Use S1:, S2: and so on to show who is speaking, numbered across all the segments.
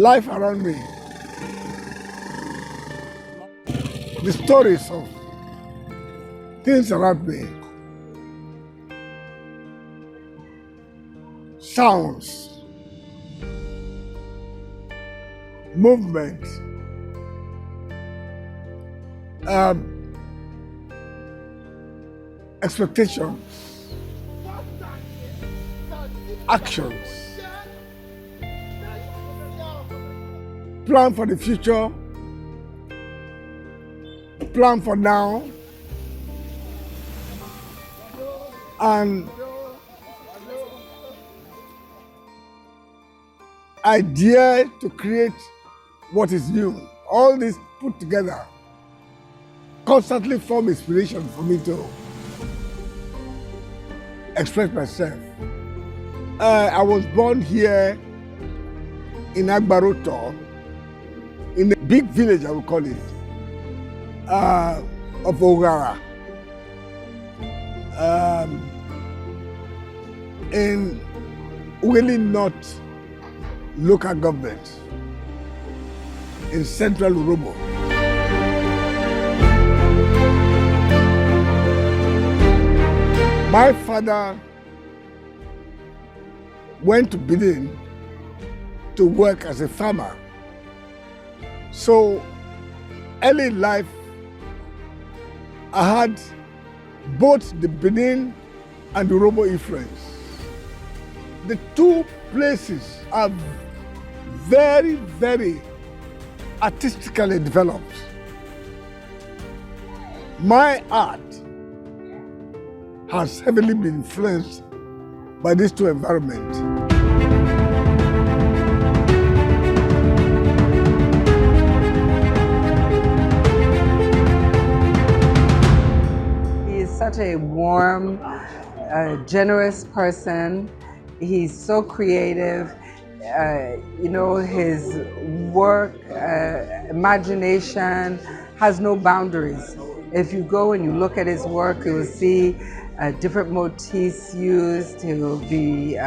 S1: life around me, the stories of things around me, sounds, movement, expectations, actions, plan for the future, plan for now, and idea to create what is new. All this put together constantly form inspiration for me to express myself. I was born here in Agbaroto, in a big village, I would call it, of Ogara, in really not local government, in central Urobo. My father went to Benin to work as a farmer. So early in life, I had both the Benin and the Urobo influence. The two places are very, very artistically developed. My art has heavily been influenced by these two environments.
S2: He is such a warm, generous person. He's so creative. His work, imagination has no boundaries. If you go and you look at his work, you will see different motifs used. He will be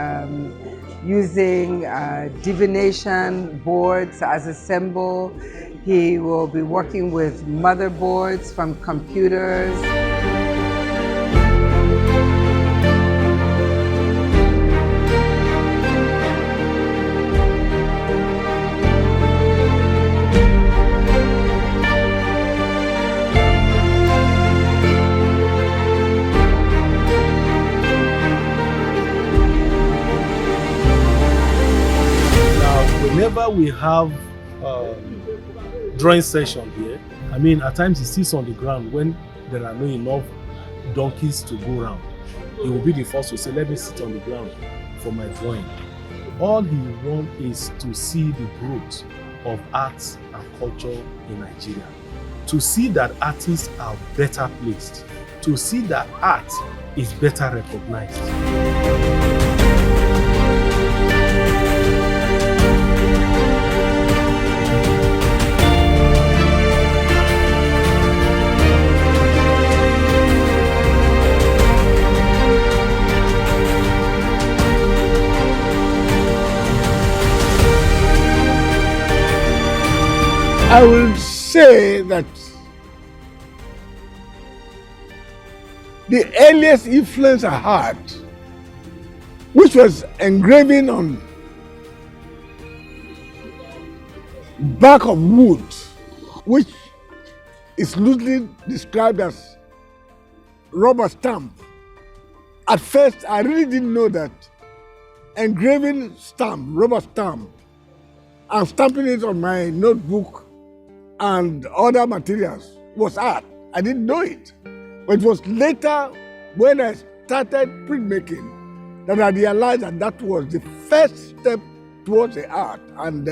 S2: using divination boards as a symbol. He will be working with motherboards from computers.
S3: Whenever we have drawing session here, I mean, at times he sits on the ground when there are not enough donkeys to go around. He will be the first to say, let me sit on the ground for my drawing. All he wants is to see the growth of arts and culture in Nigeria, to see that artists are better placed, to see that art is better recognized.
S1: I will say that the earliest influence I had, which was engraving on back of wood, which is loosely described as rubber stamp. At first, I really didn't know that engraving stamp, rubber stamp, and stamping it on my notebook and other materials was art. I didn't know it. But it was later when I started printmaking that I realized that that was the first step towards the art. And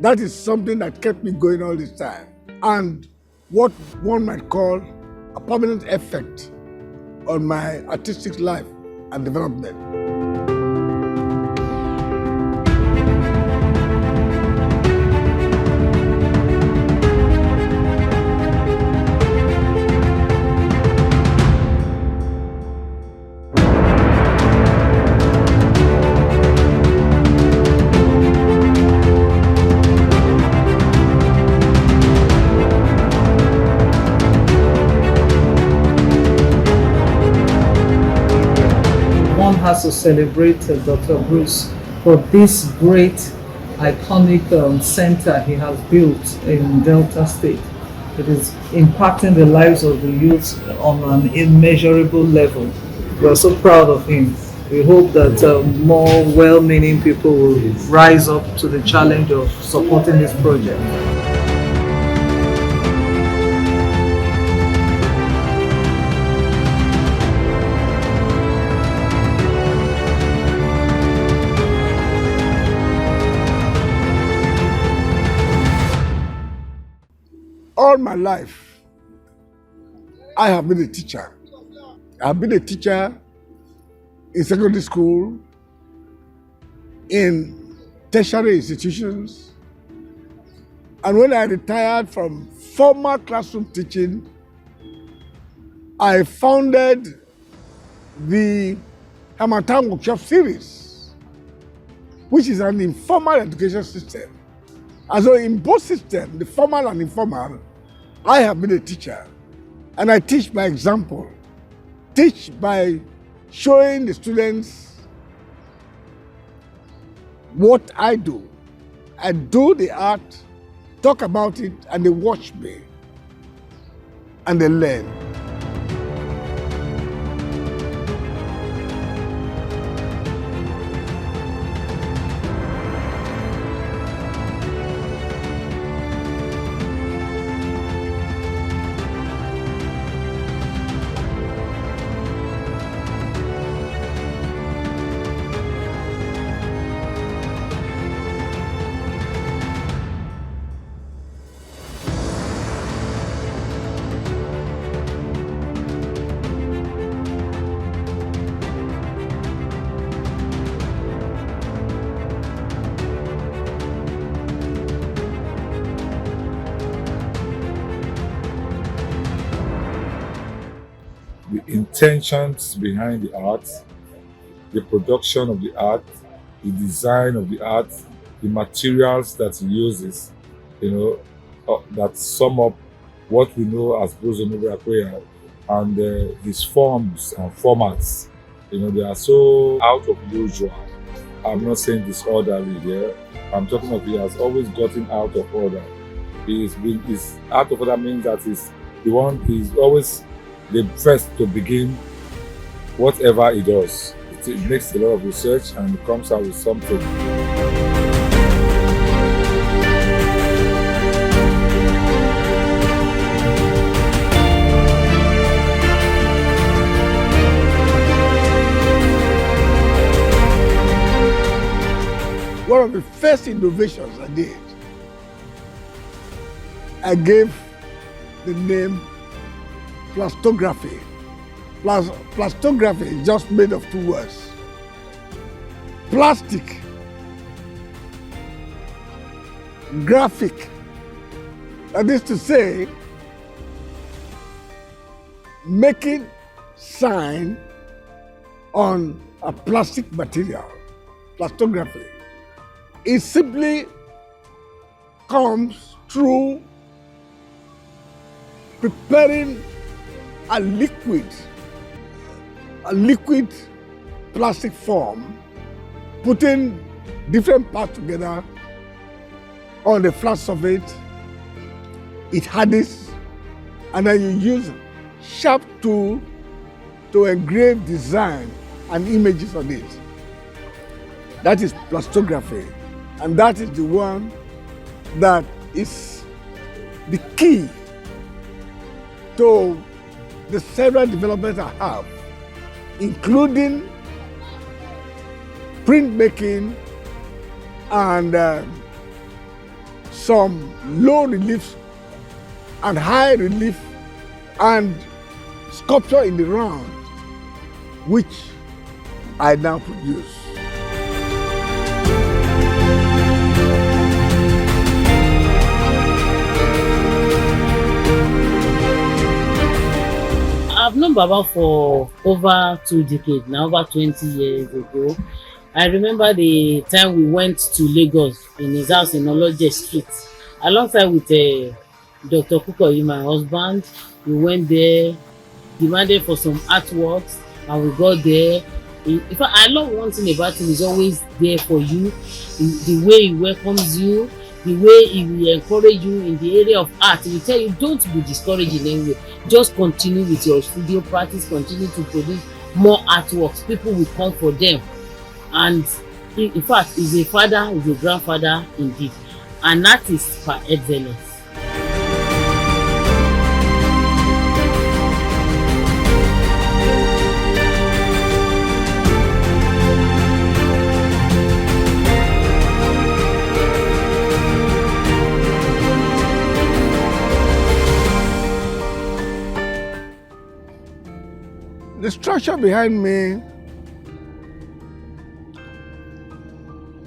S1: that is something that kept me going all this time. And what one might call a permanent effect on my artistic life and development.
S4: has to celebrate Dr. Bruce for this great, iconic center he has built in Delta State. It is impacting the lives of the youth on an immeasurable level. We are so proud of him. We hope that more well-meaning people will rise up to the challenge of supporting this project.
S1: All my life, I have been a teacher. I've been a teacher in secondary school, in tertiary institutions, and when I retired from formal classroom teaching, I founded the Harmattan Workshop Series, which is an informal education system. And so in both systems, the formal and informal, I have been a teacher. And I teach by example, teach by showing the students what I do. I do the art, talk about it, and they watch me, and they learn.
S5: The intentions behind the art, the production of the art, the design of the art, the materials that he uses, that sum up what we know as Bruce Onobrakpeya, and his forms and formats. They are so out of usual. I'm not saying disorderly here. I'm talking of he has always gotten out of order. He's out of order means that he's always the first to begin whatever he does. It makes a lot of research and it comes out with something.
S1: One of the first innovations I did, I gave the name plastography. Plastography is just made of two words. Plastic, graphic. That is to say, making sign on a plastic material. Plastography. It simply comes through preparing a liquid plastic form, putting different parts together on the flat surface. It hardens, and then you use sharp tool to engrave design and images on it. That is plastography, and that is the one that is the key to the several developments I have, including printmaking and some low relief and high relief and sculpture in the round, which I now produce.
S6: I've known Baba for over 2 decades now, over 20 years ago. I remember the time we went to Lagos in his house in Oloje Street, alongside with Dr. Kukoyi, my husband. We went there, demanded for some artworks, and we got there. In fact, I love one thing about him, he's always there for you. The way he welcomes you, the way he will encourage you in the area of art. He will tell you, don't be discouraged in any way. Just continue with your studio practice, continue to produce more artworks. People will come for them. And in fact, he's a father, he's a grandfather indeed. And that is par excellence.
S1: The structure behind me,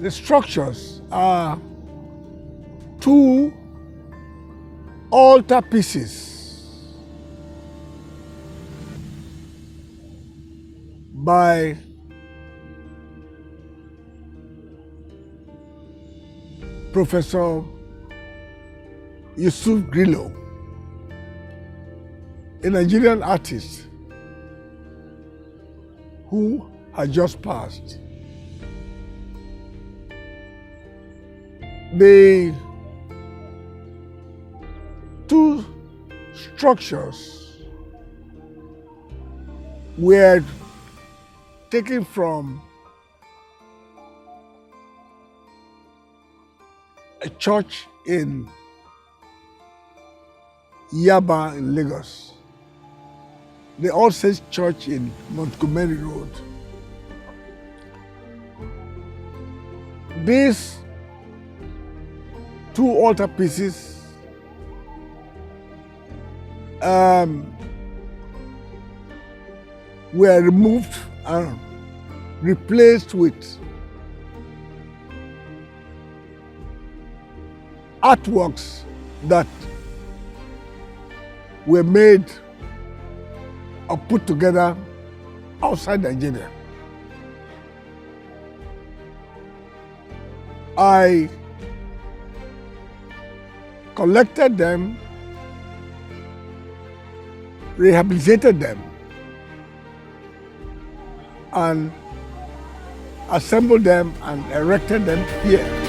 S1: the structures are two altar pieces by Professor Yusuf Grillo, a Nigerian artist who had just passed. The two structures were taken from a church in Yaba in Lagos, the All Saints Church in Montgomery Road. These two altar pieces were removed and replaced with artworks that were made or put together outside Nigeria. I collected them, rehabilitated them, and assembled them and erected them here.